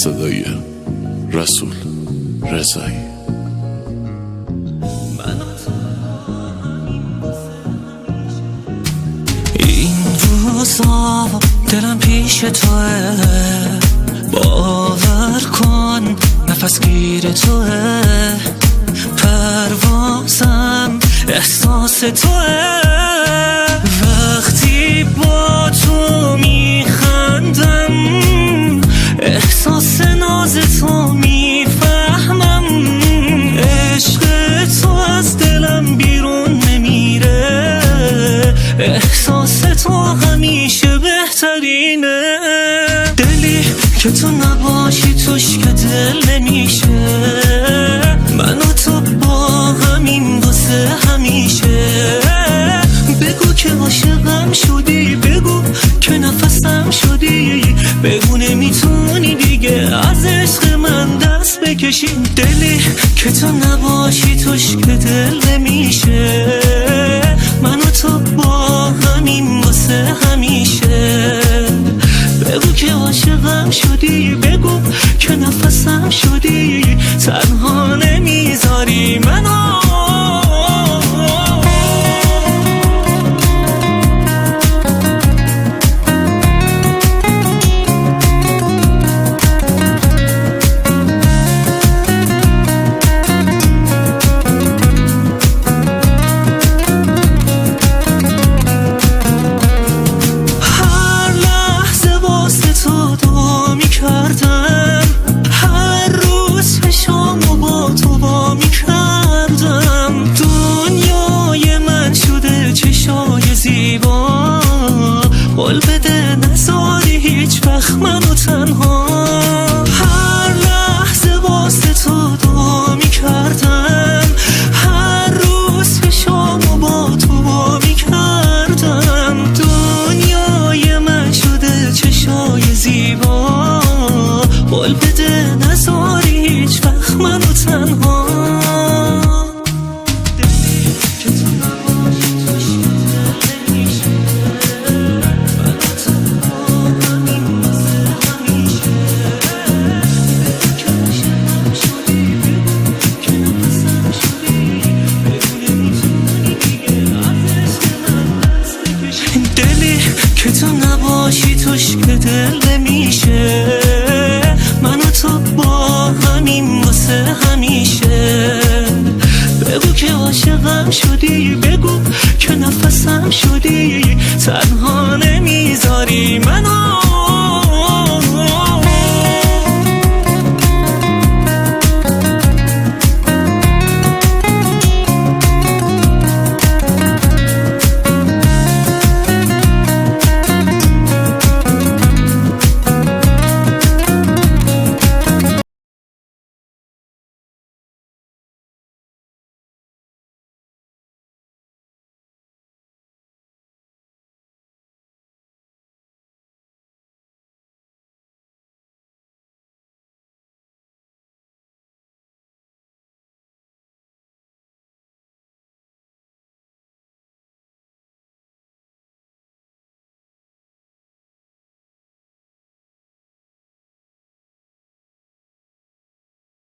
صدای رسول رضایی. این روزا دلم پیش توه، باور کن نفس گیر توه، پروازم احساس توه، وقتی با تو میخندم احساس ناز تو میفهمم، عشق تو از دلم بیرون نمیره، احساس تو همیشه بهترینه، دلی که تو نباشی توش که دل نمیشه، من و تو با همین واسه همیشه، بگو که عاشقم شدی، بگو که نفسم شدی، بگو نمیتونی دیگه از عشق من دست بکشی، دلی که تو نباشی توش که دل نمیشه، من و تو با همین واسه همیشه، بگو که عاشقم شدی، بگو که نفسم شدی، تنها نمیذاری منو. هر روز چشامو با تو وا می‌کردم، دنیای من شده چشای زیبا، قول بده نذاری هیچ وقت منو تنها، هر لحظه واسه تو دعا می‌کردم، هر روز چشامو با تو وا می‌کردم، دنیای من شده چشای زیبا، قول بده نذاری هیچ وقت منو تنها، دلی که تو نباشی توش دل نمیشه، من و تنها همین واسه همیشه، بگو که عاشقم شدی، بگو که نفسم شدی، بگو نمیتونی دیگه از عشق من دست بکشی، دلی که تو نباشی توش که دل نمیشه، من و تو با همین واسه همیشه، بگو که عاشقم شدی، بگو که نفسم شدی، تنها نمیذاری